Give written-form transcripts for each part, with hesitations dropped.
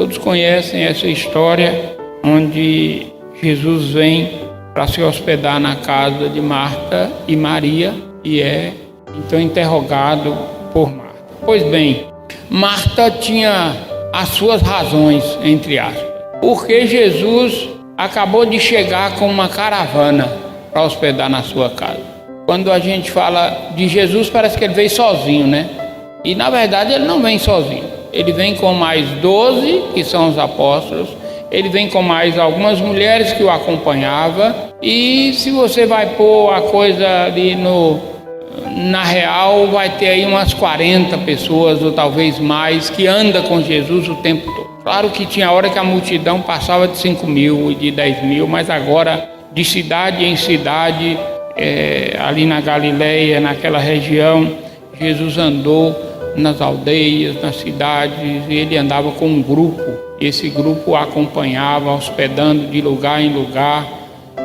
Todos conhecem essa história onde Jesus vem para se hospedar na casa de Marta e Maria e é então interrogado por Marta. Pois bem, Marta tinha as suas razões, entre aspas, porque Jesus acabou de chegar com uma caravana para hospedar na sua casa. Quando a gente fala de Jesus, parece que ele veio sozinho, né? E na verdade ele não vem sozinho. Ele vem com mais 12, que são os apóstolos. Ele vem com mais algumas mulheres que o acompanhavam. E se você vai pôr a coisa ali na real, vai ter aí umas 40 pessoas, ou talvez mais, que andam com Jesus o tempo todo. Claro que tinha hora que a multidão passava de 5 mil e de 10 mil, mas agora, de cidade em cidade, ali na Galileia, naquela região, Jesus andou nas aldeias, nas cidades, e ele andava com um grupo. Esse grupo o acompanhava, hospedando de lugar em lugar,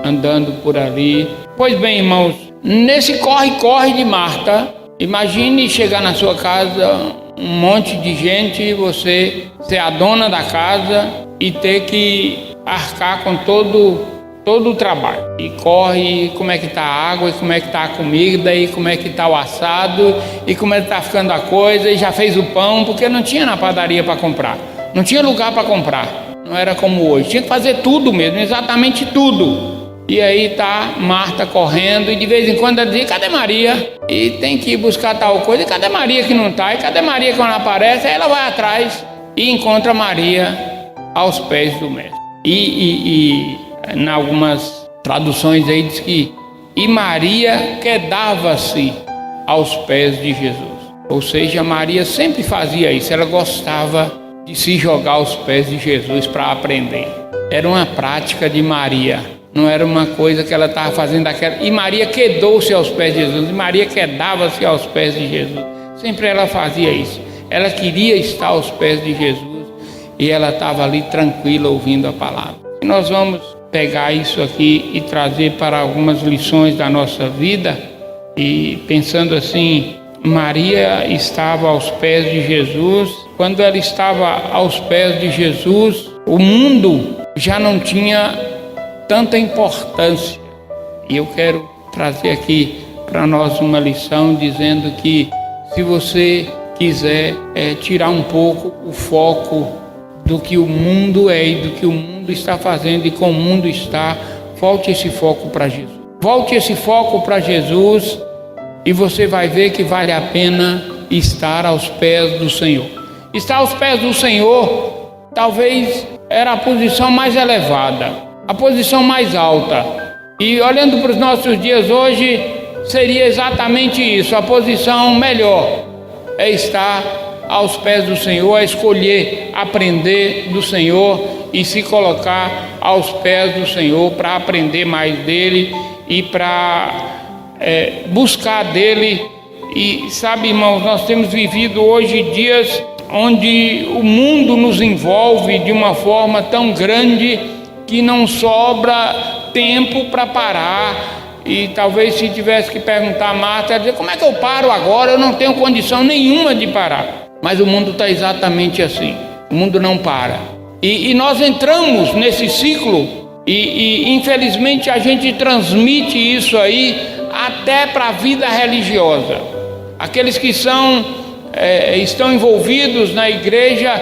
andando por ali. Pois bem, irmãos, nesse corre-corre de Marta, imagine chegar na sua casa, um monte de gente, você ser a dona da casa e ter que arcar com todo o trabalho. E corre, como é que está a água, e como é que está a comida, e como é que está o assado, e como é que está ficando a coisa, e já fez o pão, porque não tinha na padaria para comprar, não tinha lugar para comprar, não era como hoje, tinha que fazer tudo mesmo, exatamente tudo. E aí está Marta correndo, e de vez em quando ela diz, cadê Maria? E tem que ir buscar tal coisa, e cadê Maria que não está? E cadê Maria quando aparece? Aí ela vai atrás e encontra Maria aos pés do mestre. Em algumas traduções aí diz que e Maria quedava-se aos pés de Jesus. Ou seja, Maria sempre fazia isso, ela gostava de se jogar aos pés de Jesus para aprender. Era uma prática de Maria. Não era uma coisa que ela estava fazendo daquela. E Maria quedou-se aos pés de Jesus. E Maria quedava-se aos pés de Jesus. Sempre ela fazia isso. Ela queria estar aos pés de Jesus. E ela estava ali tranquila ouvindo a palavra. E nós vamos pegar isso aqui e trazer para algumas lições da nossa vida. E pensando assim, Maria estava aos pés de Jesus. Quando ela estava aos pés de Jesus, o mundo já não tinha tanta importância. E eu quero trazer aqui para nós uma lição dizendo que se você quiser tirar um pouco o foco do que o mundo é e do que o mundo está fazendo e como o mundo está, volte esse foco para Jesus. Volte esse foco para Jesus e você vai ver que vale a pena estar aos pés do Senhor. Estar aos pés do Senhor talvez era a posição mais elevada, a posição mais alta. E olhando para os nossos dias hoje, seria exatamente isso, a posição melhor é estar aos pés do Senhor, é escolher aprender do Senhor e se colocar aos pés do Senhor para aprender mais dele e para buscar dele. E sabe, irmãos, nós temos vivido hoje dias onde o mundo nos envolve de uma forma tão grande que não sobra tempo para parar. E talvez se tivesse que perguntar a Marta, ela dizer, como é que eu paro agora? Eu não tenho condição nenhuma de parar. Mas o mundo está exatamente assim, o mundo não para. E nós entramos nesse ciclo e infelizmente a gente transmite isso aí até para a vida religiosa. Aqueles que estão envolvidos na igreja,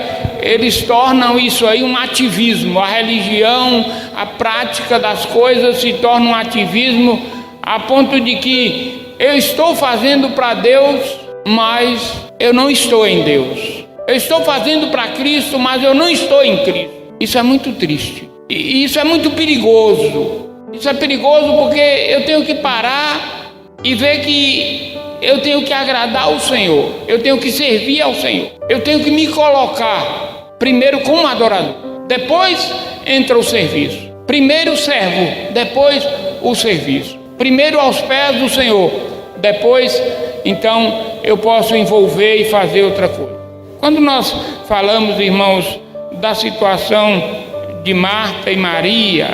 eles tornam isso aí um ativismo. A religião, a prática das coisas se torna um ativismo a ponto de que eu estou fazendo para Deus, mas eu não estou em Deus. Eu estou fazendo para Cristo, mas eu não estou em Cristo. Isso é muito triste. E isso é muito perigoso. Isso é perigoso porque eu tenho que parar e ver que eu tenho que agradar ao Senhor. Eu tenho que servir ao Senhor. Eu tenho que me colocar primeiro como adorador. Depois entra o serviço. Primeiro o servo, depois o serviço. Primeiro aos pés do Senhor. Depois, então, eu posso envolver e fazer outra coisa. Quando nós falamos, irmãos, da situação de Marta e Maria,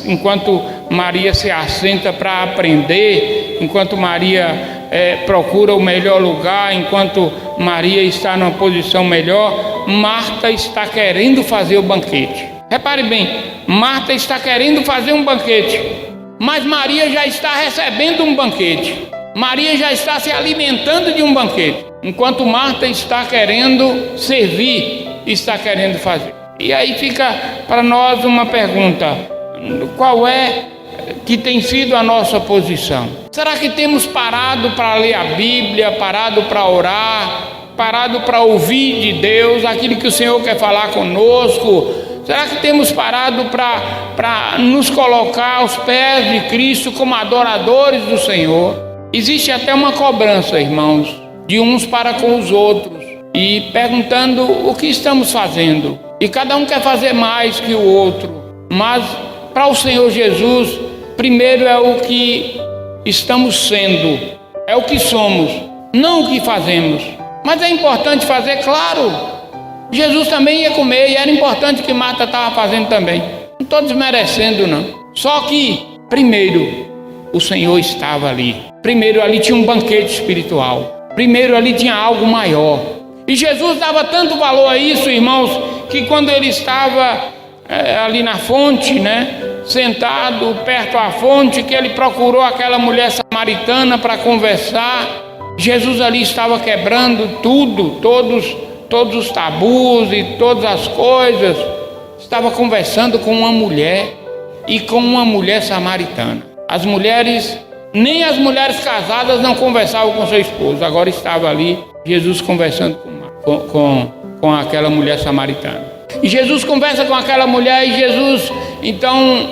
enquanto Maria se assenta para aprender, enquanto Maria procura o melhor lugar, enquanto Maria está numa posição melhor. Marta está querendo fazer o banquete. Repare bem, Marta está querendo fazer um banquete, mas Maria já está recebendo um banquete. Maria já está se alimentando de um banquete, enquanto Marta está querendo servir, está querendo fazer. E aí fica para nós uma pergunta: qual é que tem sido a nossa posição? Será que temos parado para ler a Bíblia, parado para orar, parado para ouvir de Deus aquilo que o Senhor quer falar conosco? Será que temos parado para nos colocar aos pés de Cristo como adoradores do Senhor? Existe até uma cobrança, irmãos, de uns para com os outros, e perguntando o que estamos fazendo. E cada um quer fazer mais que o outro, mas para o Senhor Jesus, primeiro é o que estamos sendo, é o que somos, não o que fazemos. Mas é importante fazer, claro. Jesus também ia comer, e era importante o que Marta estava fazendo também. Não estou desmerecendo, não. Só que, primeiro, o Senhor estava ali. Primeiro, ali tinha um banquete espiritual. Primeiro, ali tinha algo maior. E Jesus dava tanto valor a isso, irmãos, que quando ele estava ali na fonte, sentado perto da fonte, que ele procurou aquela mulher samaritana para conversar. Jesus ali estava quebrando tudo, todos os tabus e todas as coisas. Estava conversando com uma mulher, e com uma mulher samaritana. Nem as mulheres casadas não conversavam com seu esposo. Agora estava ali Jesus conversando com aquela mulher samaritana. E Jesus conversa com aquela mulher, e Jesus então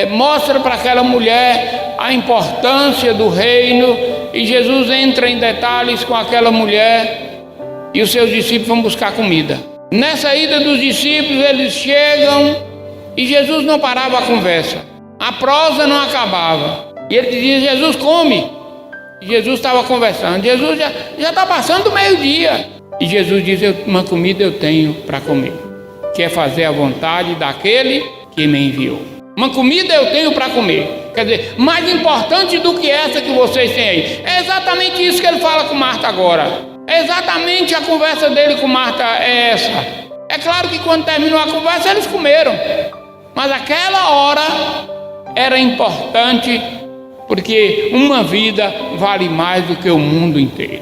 mostra para aquela mulher a importância do reino. E Jesus entra em detalhes com aquela mulher, e os seus discípulos vão buscar comida. Nessa ida dos discípulos, eles chegam, e Jesus não parava a conversa, a prosa não acabava, e ele dizia: Jesus, come. E Jesus estava conversando. Jesus já está passando o meio-dia, e Jesus diz: uma comida eu tenho para comer, que é fazer a vontade daquele que me enviou. Uma comida eu tenho para comer, quer dizer, mais importante do que essa que vocês têm aí. É exatamente isso que ele fala com Marta agora. É exatamente a conversa dele com Marta é essa. É claro que quando terminou a conversa eles comeram, mas aquela hora era importante, porque uma vida vale mais do que o mundo inteiro.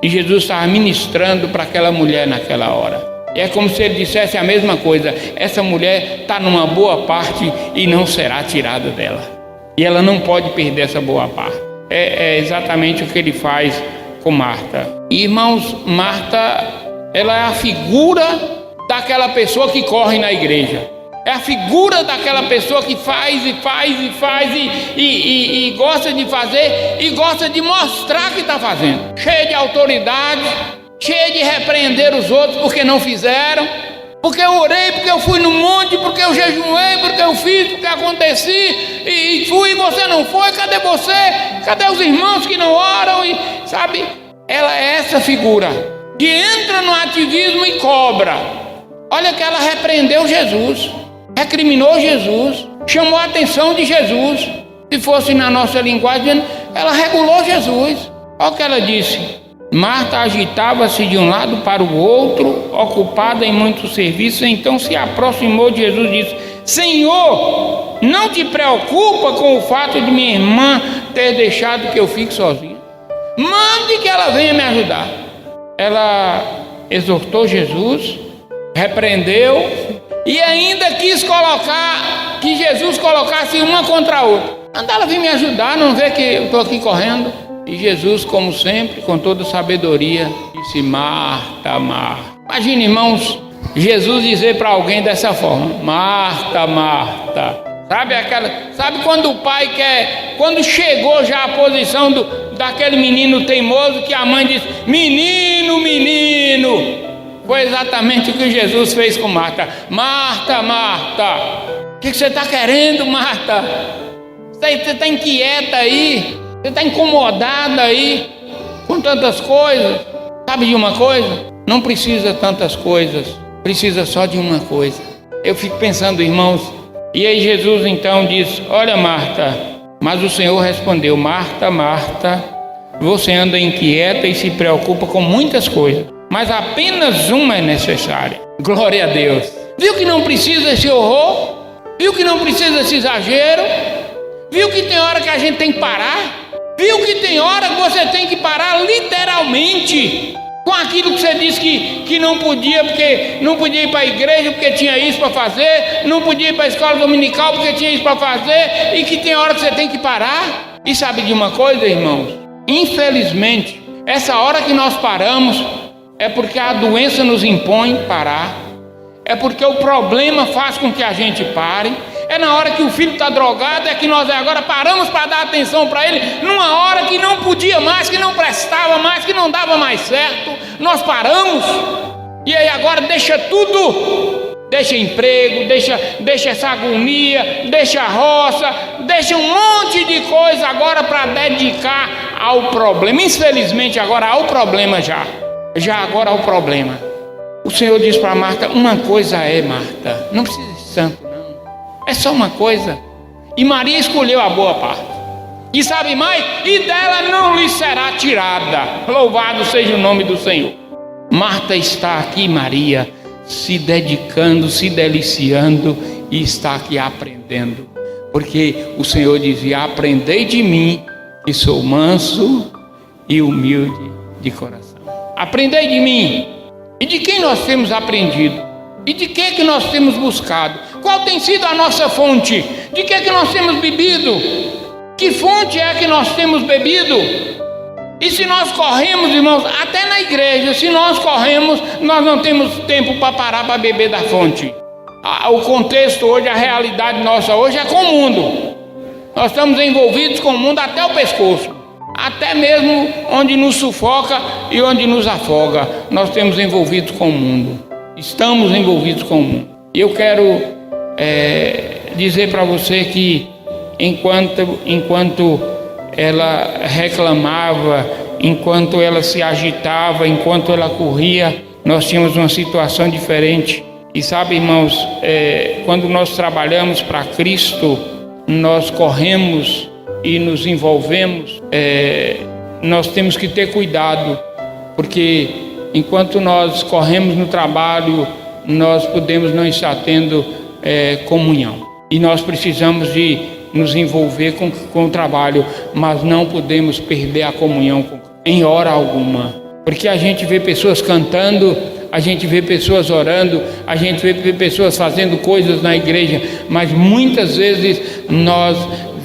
E Jesus estava ministrando para aquela mulher naquela hora. E é como se ele dissesse a mesma coisa: essa mulher está numa boa parte e não será tirada dela, e ela não pode perder essa boa parte. É exatamente o que ele faz com Marta. E, irmãos, Marta, ela é a figura daquela pessoa que corre na igreja. É a figura daquela pessoa que faz e gosta de fazer, e gosta de mostrar que está fazendo, cheia de autoridade, cheia de repreender os outros porque não fizeram, porque eu orei, porque eu fui no monte, porque eu jejuei, porque eu fiz, porque aconteci, e fui e você não foi. Cadê você? Cadê os irmãos que não oram? E sabe, ela é essa figura que entra no ativismo e cobra. Olha que ela repreendeu Jesus, recriminou Jesus, chamou a atenção de Jesus. Se fosse na nossa linguagem, ela regulou Jesus. Olha o que ela disse: Marta agitava-se de um lado para o outro, ocupada em muitos serviços. Então se aproximou de Jesus e disse: Senhor, não te preocupa com o fato de minha irmã ter deixado que eu fique sozinha? Mande que ela venha me ajudar. Ela exortou Jesus, repreendeu, e ainda quis que Jesus colocasse uma contra a outra. Manda ela vir me ajudar, não vê que eu estou aqui correndo? E Jesus, como sempre, com toda sabedoria, disse: Marta, Marta. Imagine, irmãos, Jesus dizer para alguém dessa forma: Marta, Marta. Sabe quando o pai quando chegou já a posição daquele menino teimoso, que a mãe disse: menino, menino. Foi exatamente o que Jesus fez com Marta. Marta, Marta, o que você está querendo, Marta? Você está inquieta aí? Você está incomodada aí com tantas coisas? Sabe de uma coisa? Não precisa tantas coisas, precisa só de uma coisa. Eu fico pensando, irmãos, e aí Jesus então diz: olha, Marta. Mas o Senhor respondeu: Marta, Marta, Você anda inquieta e se preocupa com muitas coisas, mas apenas uma é necessária. Glória a Deus. Viu que não precisa esse horror? Viu que não precisa esse exagero? Viu que tem hora que a gente tem que parar? Viu que tem hora que você tem que parar literalmente com aquilo que você disse que não podia, porque não podia ir para a igreja porque tinha isso para fazer, não podia ir para a escola dominical porque tinha isso para fazer, e que tem hora que você tem que parar. E sabe de uma coisa, irmãos? Infelizmente, essa hora que nós paramos é porque a doença nos impõe parar, é porque o problema faz com que a gente pare. É na hora que o filho está drogado, é que nós agora paramos para dar atenção para ele, numa hora que não podia mais, que não prestava mais, que não dava mais certo, nós paramos, e aí agora deixa tudo, deixa emprego, deixa essa agonia, deixa a roça, deixa um monte de coisa agora para dedicar ao problema. Infelizmente agora há o problema já agora há o problema. O Senhor diz para Marta: uma coisa é, Marta, não precisa de santo, é só uma coisa. E Maria escolheu a boa parte. E sabe mais? E dela não lhe será tirada. Louvado seja o nome do Senhor. Marta está aqui, Maria, se dedicando, se deliciando, e está aqui aprendendo. Porque o Senhor dizia: aprendei de mim, que sou manso e humilde de coração. Aprendei de mim. E de quem nós temos aprendido? E de que nós temos buscado? Qual tem sido a nossa fonte? De que nós temos bebido? Que fonte é que nós temos bebido? E se nós corremos, irmãos, até na igreja, se nós corremos, nós não temos tempo para parar para beber da fonte. O contexto hoje, a realidade nossa hoje é com o mundo. Nós estamos envolvidos com o mundo até o pescoço. Até mesmo onde nos sufoca e onde nos afoga, nós estamos envolvidos com o mundo. Estamos envolvidos com o mundo. E eu quero dizer para você que enquanto ela reclamava, enquanto ela se agitava, enquanto ela corria, nós tínhamos uma situação diferente. E sabe, irmãos, quando nós trabalhamos para Cristo, nós corremos e nos envolvemos, nós temos que ter cuidado, porque enquanto nós corremos no trabalho, nós podemos não estar tendo comunhão. E nós precisamos de nos envolver com o trabalho, mas não podemos perder a comunhão em hora alguma. Porque a gente vê pessoas cantando, a gente vê pessoas orando, a gente vê pessoas fazendo coisas na igreja, mas muitas vezes nós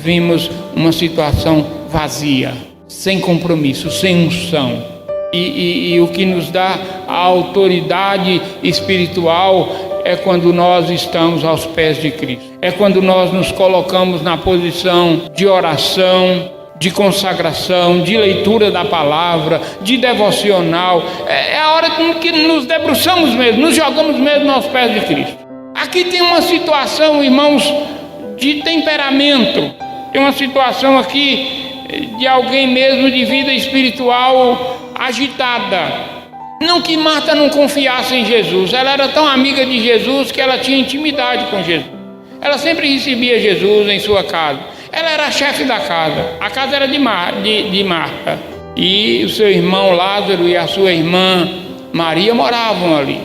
vimos uma situação vazia, sem compromisso, sem unção. E o que nos dá a autoridade espiritual é quando nós estamos aos pés de Cristo. É quando nós nos colocamos na posição de oração, de consagração, de leitura da palavra, de devocional. É a hora que nos debruçamos mesmo, nos jogamos mesmo aos pés de Cristo. Aqui tem uma situação, irmãos, de temperamento. Tem uma situação aqui de alguém mesmo de vida espiritual agitada. Não que Marta não confiasse em Jesus, ela era tão amiga de Jesus que ela tinha intimidade com Jesus. Ela sempre recebia Jesus em sua casa. Ela era a chefe da casa. A casa era de Marta. E o seu irmão Lázaro e a sua irmã Maria moravam ali.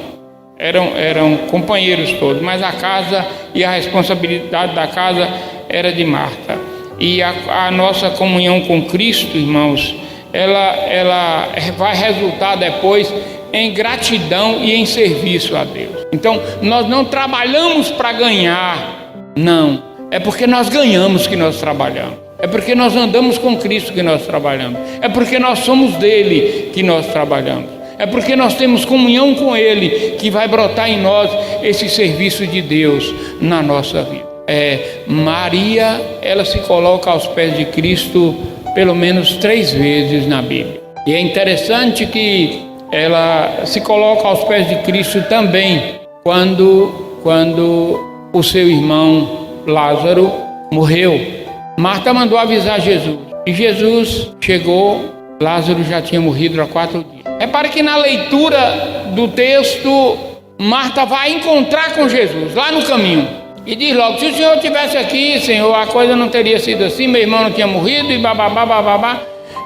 Eram companheiros todos, mas a casa e a responsabilidade da casa era de Marta. E a nossa comunhão com Cristo, irmãos, ela vai resultar depois em gratidão e em serviço a Deus. Então, nós não trabalhamos para ganhar, não. É porque nós ganhamos que nós trabalhamos. É porque nós andamos com Cristo que nós trabalhamos. É porque nós somos dele que nós trabalhamos. É porque nós temos comunhão com ele que vai brotar em nós esse serviço de Deus na nossa vida. Maria, ela se coloca aos pés de Cristo pelo menos 3 vezes na Bíblia. E é interessante que ela se coloca aos pés de Cristo também quando o seu irmão Lázaro morreu. Marta mandou avisar Jesus. E Jesus chegou, Lázaro já tinha morrido há 4 dias. Repare que na leitura do texto, Marta vai encontrar com Jesus lá no caminho. E diz logo: se o Senhor estivesse aqui, Senhor, a coisa não teria sido assim, meu irmão não tinha morrido e bababá, bababá.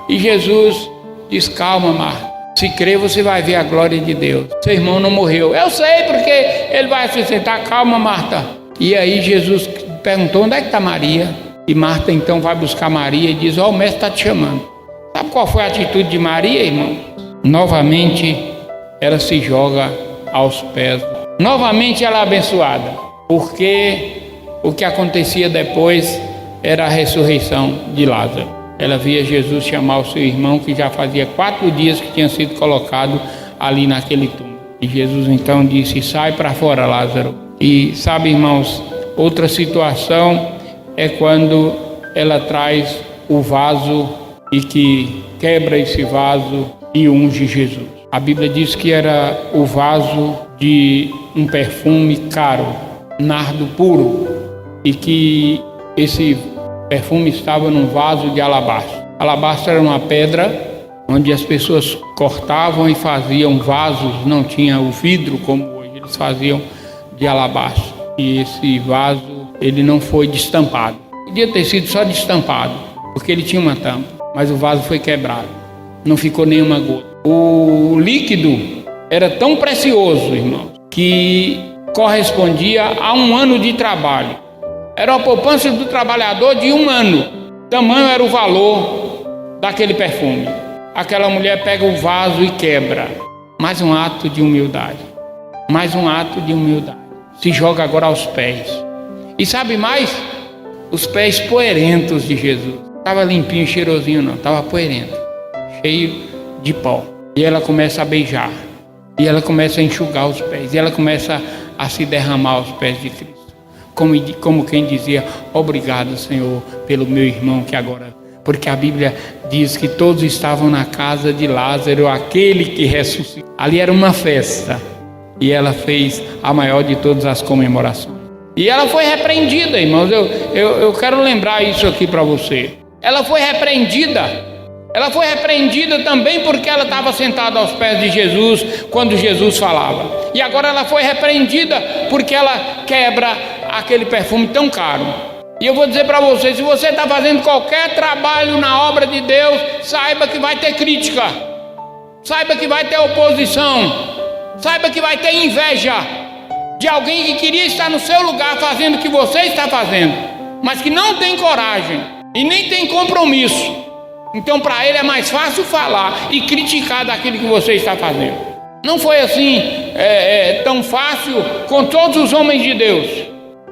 E Jesus diz: calma, Marta, se crer você vai ver a glória de Deus. Seu irmão não morreu. Eu sei, porque ele vai ressuscitar. Calma, Marta. E aí Jesus perguntou: onde é que está Maria? E Marta então vai buscar Maria e diz: ó, o mestre está te chamando. Sabe qual foi a atitude de Maria, irmão? Novamente ela se joga aos pés. Novamente ela é abençoada, porque o que acontecia depois era a ressurreição de Lázaro. Ela via Jesus chamar o seu irmão, que já fazia 4 dias que tinha sido colocado ali naquele túmulo. E Jesus então disse: sai para fora, Lázaro. E sabe, irmãos, outra situação é quando ela traz o vaso e que quebra esse vaso e unge Jesus. A Bíblia diz que era o vaso de um perfume caro, nardo puro, e que esse perfume estava num vaso de alabastro. Alabastro era uma pedra onde as pessoas cortavam e faziam vasos, não tinha o vidro como hoje, eles faziam de alabastro. E esse vaso, ele não foi destampado. Podia ter sido só destampado, porque ele tinha uma tampa, mas o vaso foi quebrado, não ficou nenhuma gota. O líquido era tão precioso, irmãos, que correspondia a 1 ano de trabalho. Era a poupança do trabalhador de 1 ano. Tamanho era o valor daquele perfume. Aquela mulher pega o vaso e quebra. Mais um ato de humildade. Mais um ato de humildade. Se joga agora aos pés. E sabe mais? Os pés poerentos de Jesus. Estava limpinho, cheirosinho não. Estava poerento. Cheio de pó. E ela começa a beijar. E ela começa a enxugar os pés. E ela começa a se derramar aos pés de Cristo. Como quem dizia: obrigado, Senhor, pelo meu irmão que agora... Porque a Bíblia diz que todos estavam na casa de Lázaro, aquele que ressuscitou. Ali era uma festa. E ela fez a maior de todas as comemorações. E ela foi repreendida, irmãos. Eu quero lembrar isso aqui para você. Ela foi repreendida. Ela foi repreendida também porque ela estava sentada aos pés de Jesus quando Jesus falava. E agora ela foi repreendida porque ela quebra aquele perfume tão caro. E eu vou dizer para você: se você está fazendo qualquer trabalho na obra de Deus, saiba que vai ter crítica, saiba que vai ter oposição, saiba que vai ter inveja de alguém que queria estar no seu lugar fazendo o que você está fazendo, mas que não tem coragem e nem tem compromisso. Então para ele é mais fácil falar e criticar daquilo que você está fazendo. Não foi assim tão fácil com todos os homens de Deus.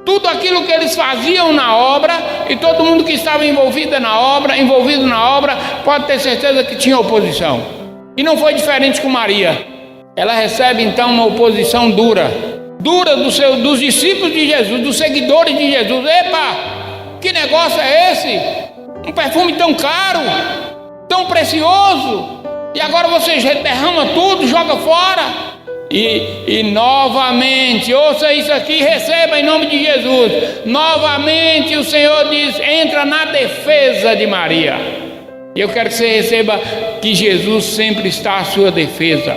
Tudo aquilo que eles faziam na obra, e todo mundo que estava envolvido na obra, pode ter certeza que tinha oposição. E não foi diferente com Maria. Ela recebe então uma oposição dura dos discípulos de Jesus, dos seguidores de Jesus. Epa, que negócio é esse? Um perfume tão caro, tão precioso, e agora você derrama tudo, joga fora. E novamente, ouça isso aqui, receba em nome de Jesus. Novamente o Senhor diz: entra na defesa de Maria. E eu quero que você receba que Jesus sempre está à sua defesa.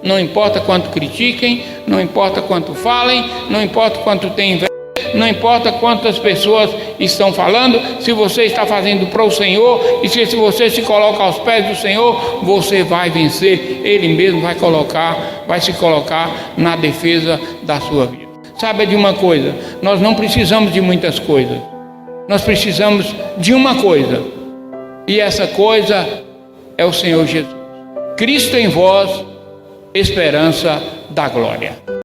Não importa quanto critiquem, não importa quanto falem, não importa quanto tem inveja, não importa quantas pessoas estão falando. Se você está fazendo para o Senhor, e se você se coloca aos pés do Senhor, você vai vencer. Ele mesmo vai se colocar na defesa da sua vida. Saiba de uma coisa: nós não precisamos de muitas coisas, nós precisamos de uma coisa, e essa coisa é o Senhor Jesus. Cristo em vós, esperança da glória.